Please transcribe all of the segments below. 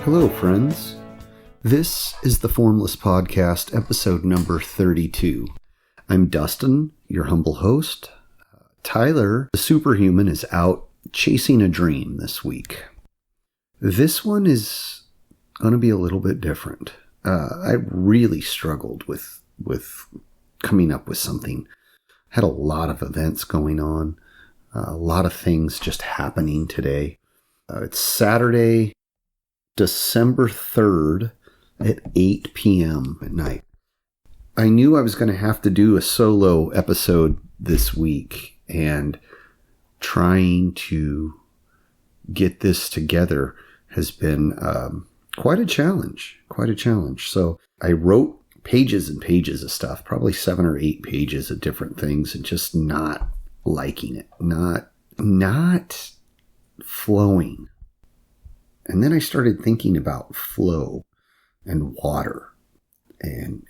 Hello, friends. This is the Formless Podcast, episode number 32. I'm Dustin, your humble host. Tyler, the superhuman, is out chasing a dream this week. This one is going to be a little bit different. I really struggled with coming up with something. Had a lot of events going on, a lot of things just happening today. It's Saturday, December 3rd at 8 p.m. at night. I knew I was going to have to do a solo episode this week, and trying to get this together has been quite a challenge. So I wrote pages and pages of stuff, probably 7 or 8 pages of different things, and just not liking it, not flowing. And then I started thinking about flow and water, and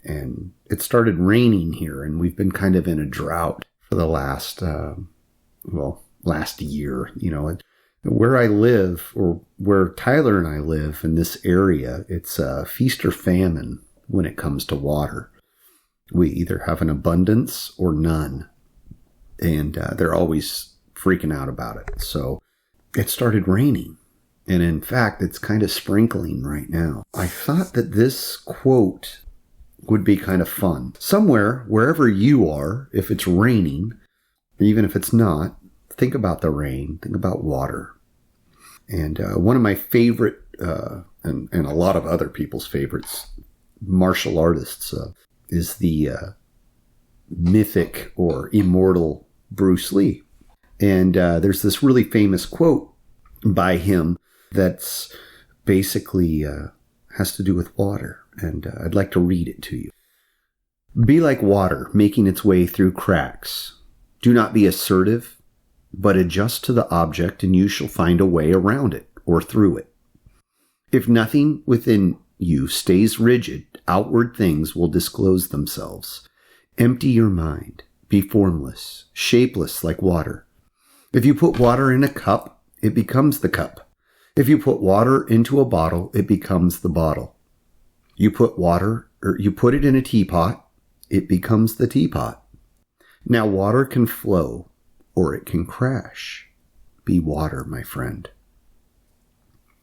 it started raining here, and we've been kind of in a drought for the last year. Where I live, or where Tyler and I live in this area, it's feast or famine when it comes to water. We either have an abundance or none, and they're always freaking out about it. So it started raining. And in fact, it's kind of sprinkling right now. I thought that this quote would be kind of fun. Somewhere, wherever you are, if it's raining, even if it's not, think about the rain, think about water. And one of my favorite, and a lot of other people's favorites, martial artists, is the mythic or immortal Bruce Lee. And there's this really famous quote by him that's basically has to do with water, and I'd like to read it to you. Be like water making its way through cracks. Do not be assertive, but adjust to the object, and you shall find a way around it or through it. If nothing within you stays rigid, outward things will disclose themselves. Empty your mind. Be formless, shapeless like water. If you put water in a cup, it becomes the cup. If you put water into a bottle, it becomes the bottle. You put it in a teapot, it becomes the teapot. Now water can flow or it can crash. Be water, my friend.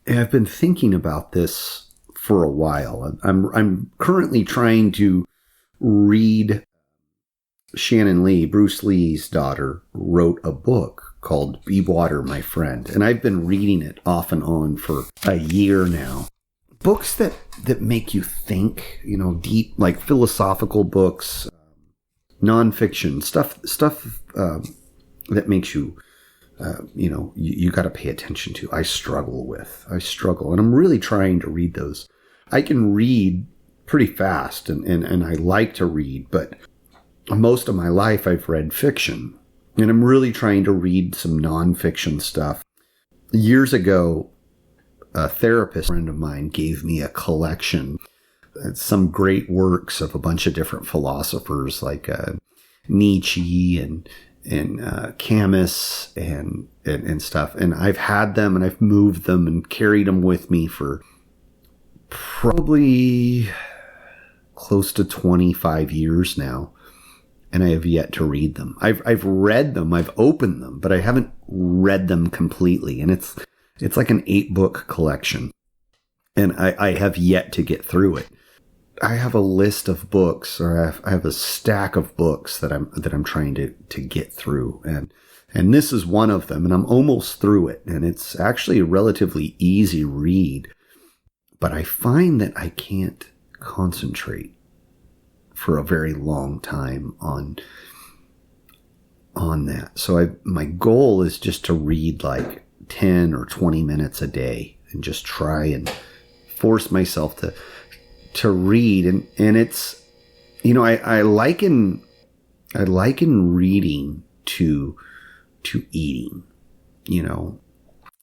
And I've been thinking about this for a while. I'm currently trying to read. Shannon Lee, Bruce Lee's daughter, wrote a book called Be Water, My Friend. And I've been reading it off and on for a year now. Books that make you think, deep, like philosophical books, nonfiction, stuff that makes you, you got to pay attention to. I struggle. And I'm really trying to read those. I can read pretty fast and I like to read, but most of my life I've read fiction. And I'm really trying to read some nonfiction stuff. Years ago, a therapist friend of mine gave me a collection, some great works of a bunch of different philosophers like Nietzsche and Camus and stuff. And I've had them and I've moved them and carried them with me for probably close to 25 years now. And I have yet to read them. I've read them, I've opened them, but I haven't read them completely. And it's like an 8-book collection. And I have yet to get through it. I have a list of books, or I have a stack of books that I'm trying to get through. And this is one of them, and I'm almost through it. And it's actually a relatively easy read. But I find that I can't concentrate for a very long time on that. So my goal is just to read like 10 or 20 minutes a day and just try and force myself to read. And it's, I liken reading to eating.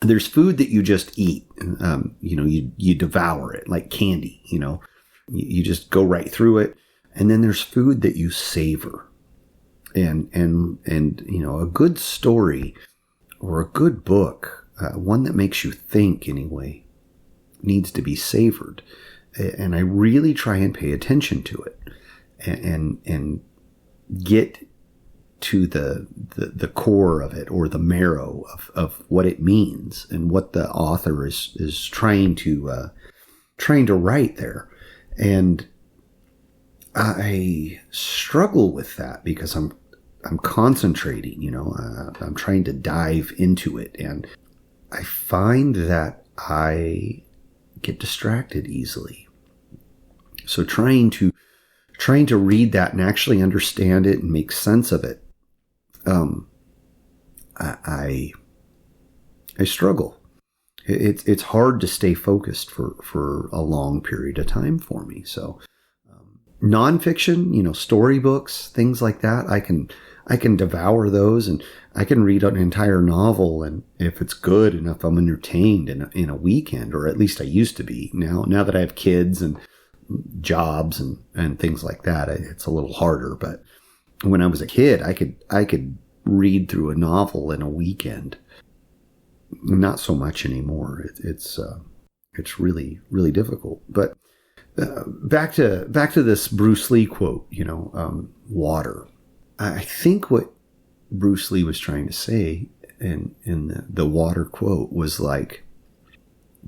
There's food that you just eat, you devour it like candy, you just go right through it. And then there's food that you savor. And a good story or a good book, one that makes you think anyway, needs to be savored. And I really try and pay attention to it and get to the core of it, or the marrow of what it means and what the author is trying to write there. And I struggle with that because I'm concentrating, I'm trying to dive into it, and I find that I get distracted easily. So trying to read that and actually understand it and make sense of it, I struggle. It's hard to stay focused for a long period of time for me. So nonfiction, storybooks, things like that, I can devour those, and I can read an entire novel, and if it's good and if I'm entertained in a weekend, or at least I used to be. Now that I have kids and jobs and things like that, it's a little harder. But when I was a kid, I could read through a novel in a weekend. Not so much anymore. It's really, really difficult. But back to this Bruce Lee quote, water. I think what Bruce Lee was trying to say in the water quote was like,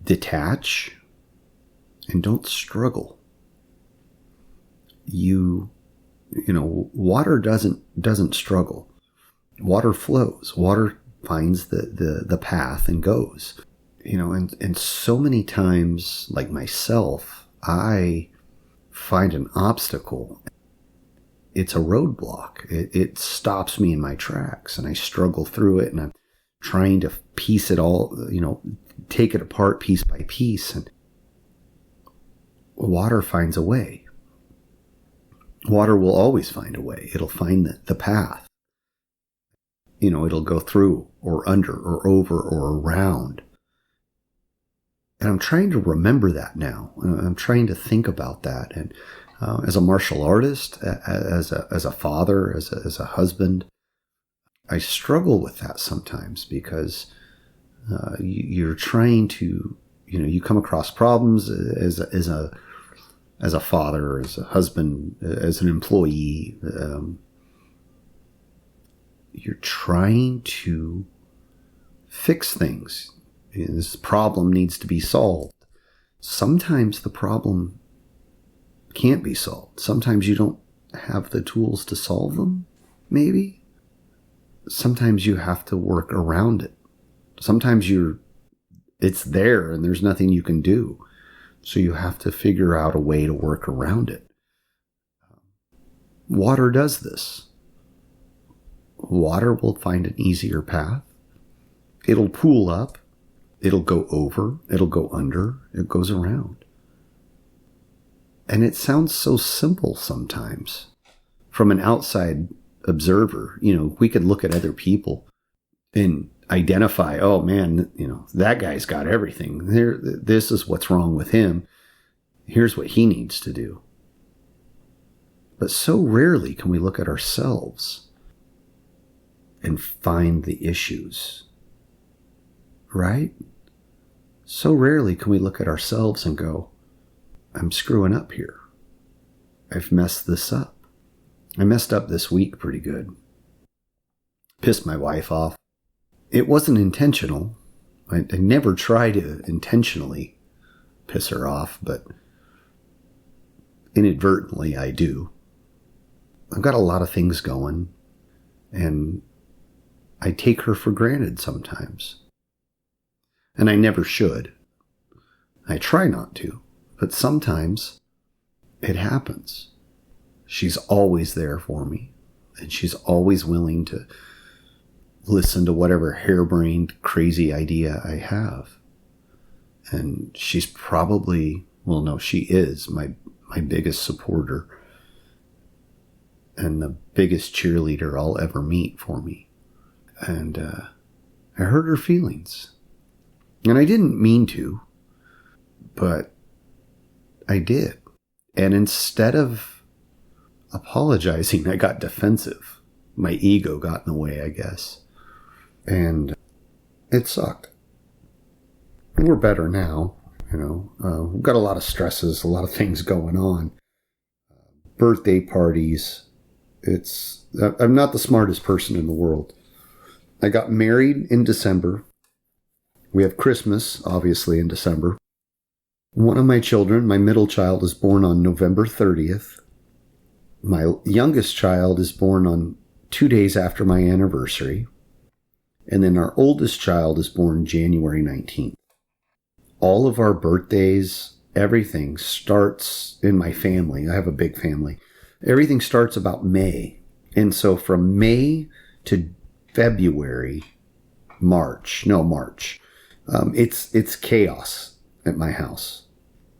detach and don't struggle. Water doesn't struggle. Water flows. Water finds the path and goes. And so many times, like myself, I find an obstacle. It's a roadblock. It stops me in my tracks, and I struggle through it, and I'm trying to piece it all, take it apart piece by piece, and water finds a way. Water will always find a way. It'll find the path. It'll go through or under or over or around. And I'm trying to remember that now. I'm trying to think about that. And as a martial artist, as a father, as a husband, I struggle with that sometimes, because you're trying to, you come across problems as a father, as a husband, as an employee. You're trying to fix things. This problem needs to be solved. Sometimes the problem can't be solved. Sometimes you don't have the tools to solve them, maybe. Sometimes you have to work around it. Sometimes it's there and there's nothing you can do. So you have to figure out a way to work around it. Water does this. Water will find an easier path. It'll pool up. It'll go over. It'll go under. It goes around. And it sounds so simple sometimes. From an outside observer, we could look at other people and identify, oh man, that guy's got everything. This is what's wrong with him. Here's what he needs to do. But so rarely can we look at ourselves and find the issues, right? So rarely can we look at ourselves and go, I'm screwing up here. I've messed this up. I messed up this week pretty good. Pissed my wife off. It wasn't intentional. I never try to intentionally piss her off, but inadvertently I do. I've got a lot of things going, and I take her for granted sometimes. And I never should. I try not to, but sometimes it happens. She's always there for me, and she's always willing to listen to whatever harebrained, crazy idea I have. And she's probably, she is my biggest supporter and the biggest cheerleader I'll ever meet for me. And I hurt her feelings. And I didn't mean to, but I did. And instead of apologizing, I got defensive. My ego got in the way, I guess. And it sucked. We're better now. We've got a lot of stresses, a lot of things going on. Birthday parties. I'm not the smartest person in the world. I got married in December. We have Christmas, obviously, in December. One of my children, my middle child, is born on November 30th. My youngest child is born on 2 days after my anniversary. And then our oldest child is born January 19th. All of our birthdays, everything starts in my family. I have a big family. Everything starts about May. And so from May to February, March. It's chaos at my house.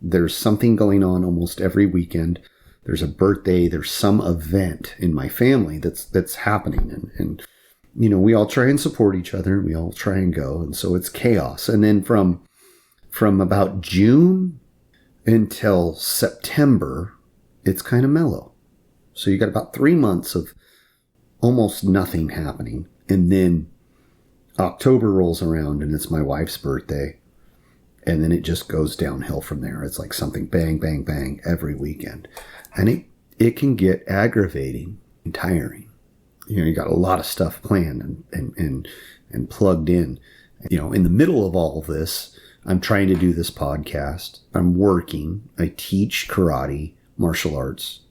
There's something going on almost every weekend. There's a birthday. There's some event in my family that's happening. And we all try and support each other. We all try and go. And so it's chaos. And then from about June until September, it's kind of mellow. So you got about 3 months of almost nothing happening. And then October rolls around and it's my wife's birthday. And then it just goes downhill from there. It's like something bang, bang, bang every weekend. And it can get aggravating and tiring. You got a lot of stuff planned and plugged in. In the middle of all of this, I'm trying to do this podcast. I'm working. I teach karate, martial arts.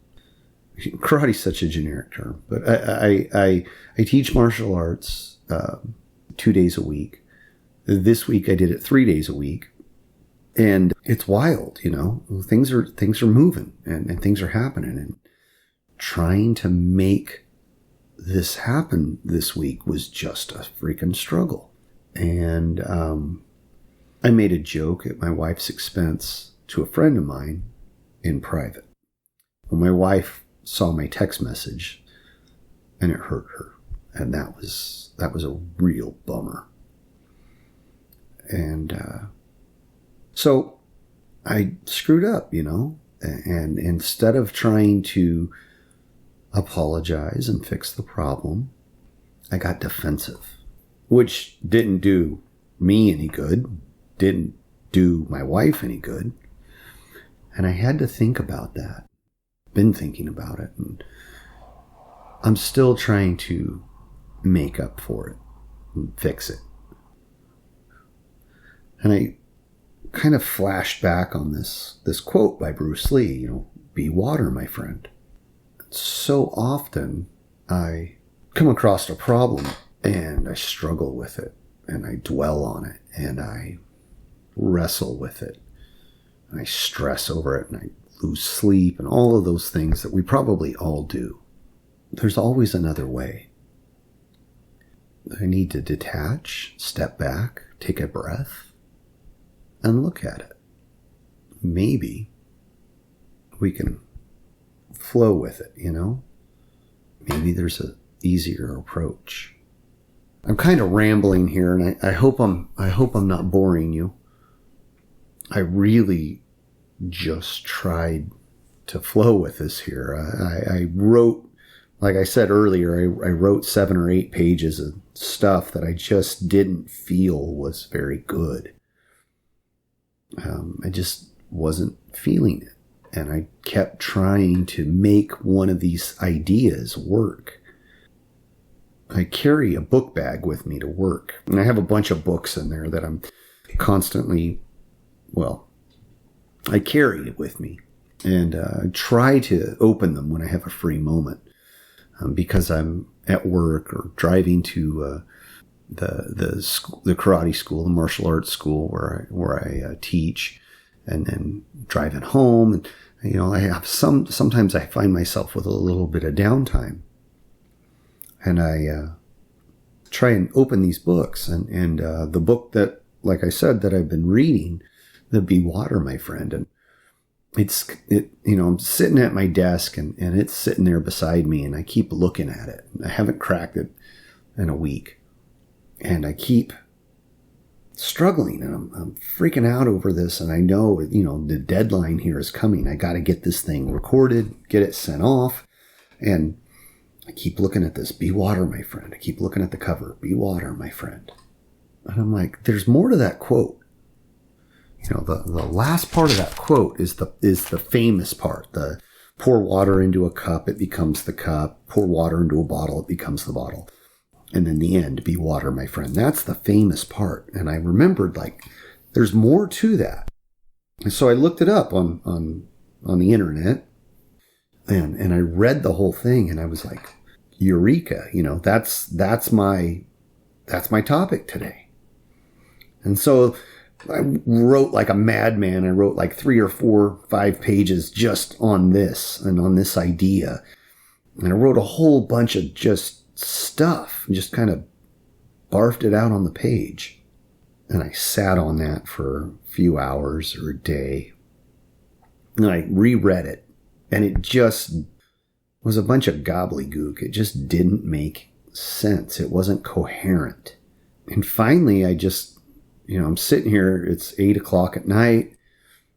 Karate is such a generic term, but I teach martial arts 2 days a week. This week I did it 3 days a week. And it's wild, things are moving and things are happening, and trying to make this happen this week was just a freaking struggle. And, I made a joke at my wife's expense to a friend of mine in private. Well, my wife saw my text message and it hurt her. And that was a real bummer. And, so I screwed up, and instead of trying to apologize and fix the problem, I got defensive, which didn't do me any good, didn't do my wife any good. And I had to think about that. Been thinking about it, and I'm still trying to make up for it and fix it. And I kind of flashed back on this quote by Bruce Lee, be water, my friend. So often I come across a problem and I struggle with it and I dwell on it and I wrestle with it and I stress over it and I lose sleep and all of those things that we probably all do. There's always another way. I need to detach, step back, take a breath, and look at it. Maybe we can flow with it, Maybe there's an easier approach. I'm kind of rambling here, and I hope I'm not boring you. I really just tried to flow with this here. I wrote, like I said earlier, I wrote 7 or 8 pages of stuff that I just didn't feel was very good. I just wasn't feeling it. And I kept trying to make one of these ideas work. I carry a book bag with me to work. And I have a bunch of books in there that I'm constantly, I carry it with me. And I try to open them when I have a free moment. Because I'm at work or driving to the karate school, the martial arts school where I teach, and then driving home, and I have sometimes I find myself with a little bit of downtime, and I try and open these books, and the book that, like I said, that I've been reading, the Be Water, My Friend, and I'm sitting at my desk and it's sitting there beside me, and I keep looking at it. I haven't cracked it in a week. And I keep struggling, and I'm freaking out over this. And I know, the deadline here is coming. I got to get this thing recorded, get it sent off. And I keep looking at this, Be Water, my friend. I keep looking at the cover, Be Water, my friend. And I'm like, there's more to that quote. the last part of that quote is the famous part. The pour water into a cup, it becomes the cup. Pour water into a bottle, it becomes the bottle. And then the end, be water, my friend. That's the famous part. And I remembered, there's more to that. And so I looked it up on the internet, and I read the whole thing, and I was like, eureka, that's my topic today. And so I wrote like a madman. I wrote like 3 or 4, 5 pages just on this and on this idea. And I wrote a whole bunch of just stuff and just kind of barfed it out on the page. And I sat on that for a few hours or a day. And I reread it. And it just was a bunch of gobbledygook. It just didn't make sense. It wasn't coherent. And finally, I just, I'm sitting here. It's 8:00 at night.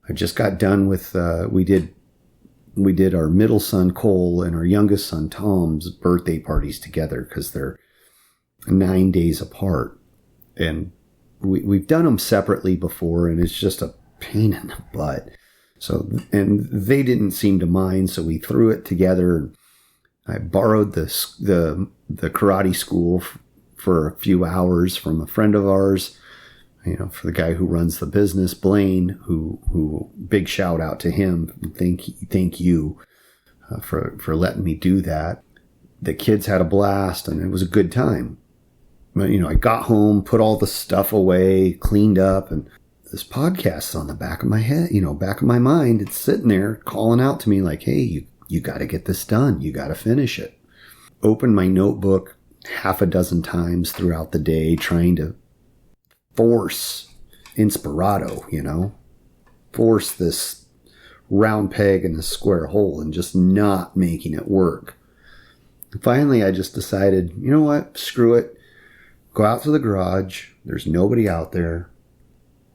I just got done with, we did our middle son Cole and our youngest son Tom's birthday parties together because they're 9 days apart. And we've done them separately before, and it's just a pain in the butt. So, and they didn't seem to mind, so we threw it together. I borrowed the karate school for a few hours from a friend of ours, for the guy who runs the business, Blaine, who big shout out to him. Thank you for letting me do that. The kids had a blast, and it was a good time. But, I got home, put all the stuff away, cleaned up, and this podcast's on the back of my head, back of my mind. It's sitting there calling out to me like, hey, you got to get this done. You got to finish it. Opened my notebook half a dozen times throughout the day, trying to force inspirato, force this round peg in a square hole and just not making it work. And finally, I just decided, you know what? Screw it. Go out to the garage. There's nobody out there.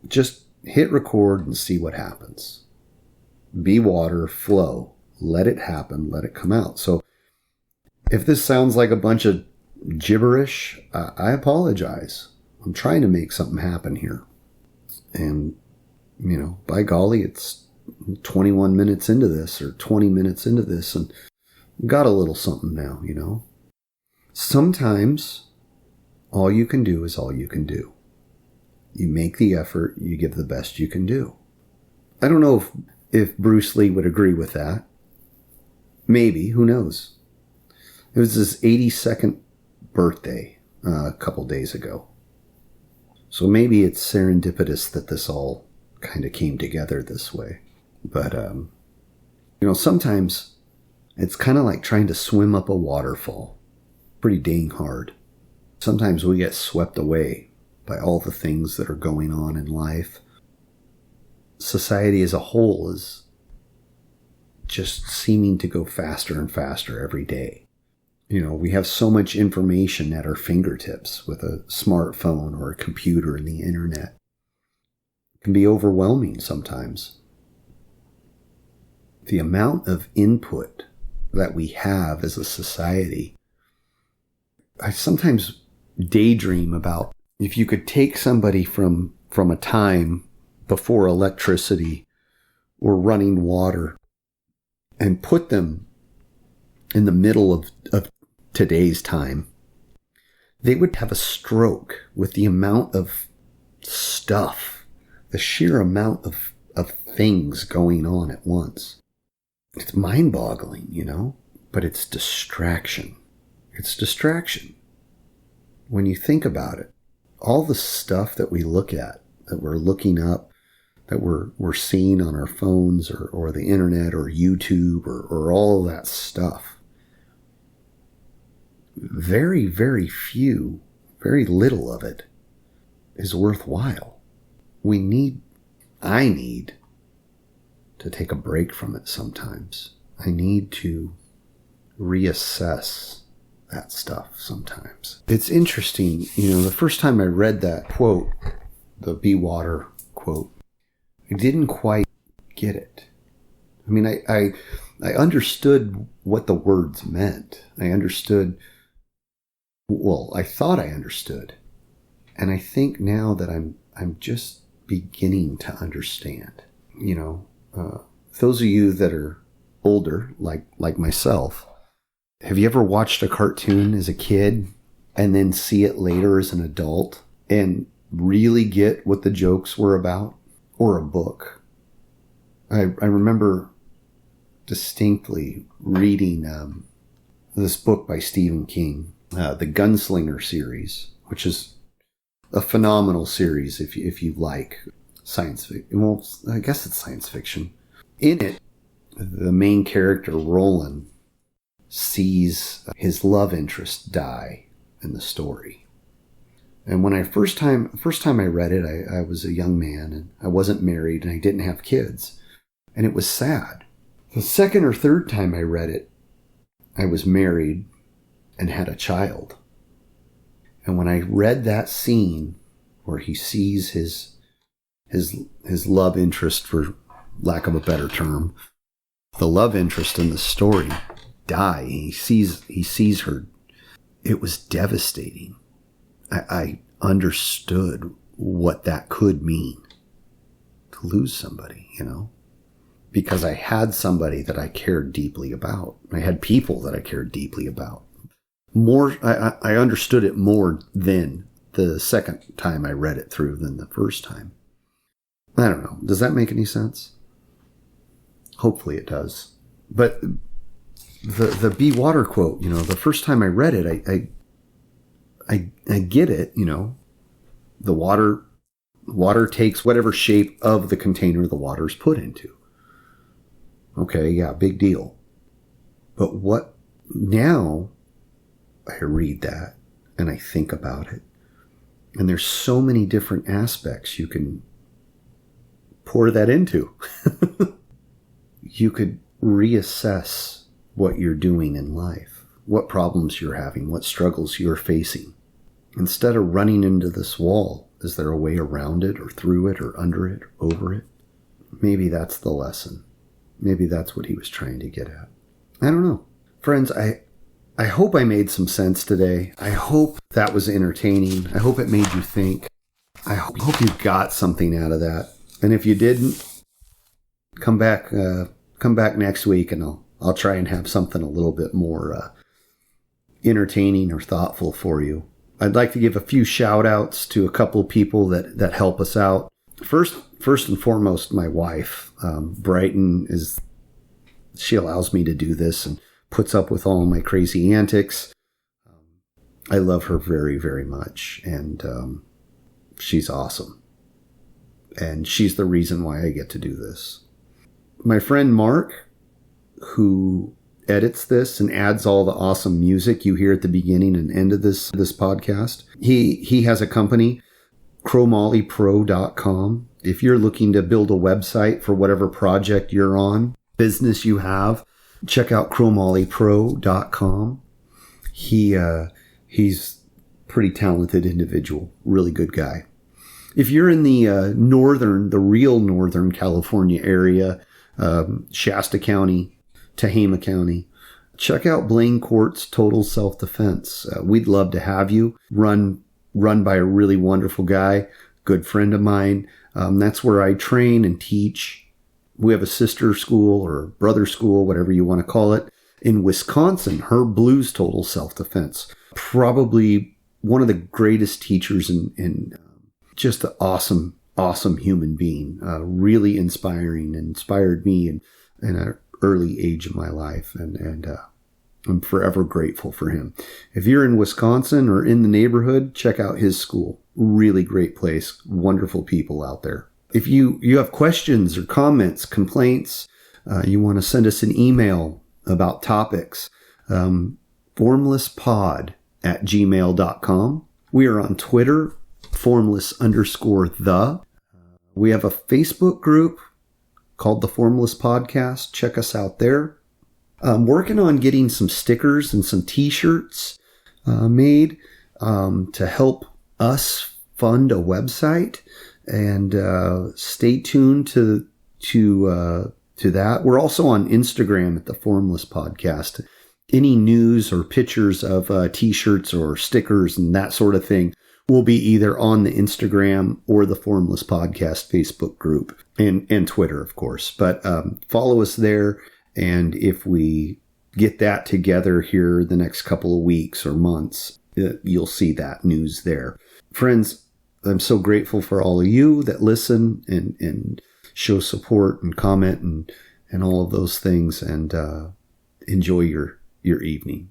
Just hit record and see what happens. Be water, flow. Let it happen. Let it come out. So if this sounds like a bunch of gibberish, I apologize. I'm trying to make something happen here. And, by golly, it's 21 minutes into this or 20 minutes into this, and got a little something now, Sometimes all you can do is all you can do. You make the effort, you give the best you can do. I don't know if Bruce Lee would agree with that. Maybe, who knows? It was his 82nd birthday a couple days ago. So maybe it's serendipitous that this all kind of came together this way. But, sometimes it's kind of like trying to swim up a waterfall. Pretty dang hard. Sometimes we get swept away by all the things that are going on in life. Society as a whole is just seeming to go faster and faster every day. We have so much information at our fingertips with a smartphone or a computer and the internet. It can be overwhelming sometimes. The amount of input that we have as a society. I sometimes daydream about if you could take somebody from a time before electricity or running water and put them in the middle of today's time, they would have a stroke with the amount of stuff, the sheer amount of things going on at once. It's mind-boggling, but it's distraction. It's distraction. When you think about it, all the stuff that we look at, that we're looking up, that we're seeing on our phones or the internet or YouTube or all of that stuff, very, very few, very little of it is worthwhile. I need to take a break from it sometimes. I need to reassess that stuff sometimes. It's interesting, the first time I read that quote, the Be Water quote, I didn't quite get it. I mean, I understood what the words meant. I thought I understood. And I think now that I'm just beginning to understand. Those of you that are older, like myself, have you ever watched a cartoon as a kid and then see it later as an adult and really get what the jokes were about? Or a book? I remember distinctly reading this book by Stephen King, the Gunslinger series, which is a phenomenal series if you like science fiction. Well, I guess it's science fiction. In it, the main character, Roland, sees his love interest die in the story. And when first time I read it, I was a young man and I wasn't married and I didn't have kids. And it was sad. The second or third time I read it, I was married and had a child. And when I read that scene where he sees his love interest, for lack of a better term, the love interest in the story die, he sees her, it was devastating. I understood what that could mean to lose somebody, because I had somebody that I cared deeply about. I had people that I cared deeply about. More, I understood it more then the second time I read it through than the first time. I don't know. Does that make any sense? Hopefully it does. But the Be Water quote, the first time I read it, I get it, the water takes whatever shape of the container the water is put into. Okay, yeah, big deal. But what now I read that and I think about it, and there's so many different aspects you can pour that into. You could reassess what you're doing in life, what problems you're having, what struggles you're facing. Instead of running into this wall, is there a way around it or through it or under it or over it? Maybe that's the lesson. Maybe that's what he was trying to get at. I don't know. Friends, I hope I made some sense today. I hope that was entertaining. I hope it made you think. I hope you got something out of that. And if you didn't, come back next week and I'll try and have something a little bit more entertaining or thoughtful for you. I'd like to give a few shout outs to a couple people that help us out. First and foremost, my wife, Brighton, she allows me to do this and puts up with all my crazy antics. I love her very, very much. And she's awesome. And she's the reason why I get to do this. My friend Mark, who edits this and adds all the awesome music you hear at the beginning and end of this podcast. He has a company, chromolypro.com. If you're looking to build a website for whatever project you're on, business you have, check out chromolypro.com. He's pretty talented individual, really good guy. If you're in the real northern California area, Shasta County, Tehama County, check out Blaine Court's Total Self-Defense. We'd love to have you. Run by a really wonderful guy, good friend of mine. That's where I train and teach. We have a sister school or brother school, whatever you want to call it, in Wisconsin. Herb Blue's Total Self-Defense. Probably one of the greatest teachers and just an awesome human being. Really inspiring and inspired me in an early age of my life. And I'm forever grateful for him. If you're in Wisconsin or in the neighborhood, check out his school. Really great place. Wonderful people out there. If you have questions or comments, complaints, you want to send us an email about topics, formlesspod@gmail.com. We are on Twitter, formless_the. We have a Facebook group called the Formless Podcast. Check us out there. I'm working on getting some stickers and some t-shirts made to help us fund a website, and stay tuned to that. We're also on Instagram at the Formless Podcast. Any news or pictures of t-shirts or stickers and that sort of thing, will be either on the Instagram or the Formless Podcast Facebook group and Twitter, of course. But follow us there. And if we get that together here the next couple of weeks or months, you'll see that news there. Friends, I'm so grateful for all of you that listen and show support and comment and all of those things. And enjoy your evening.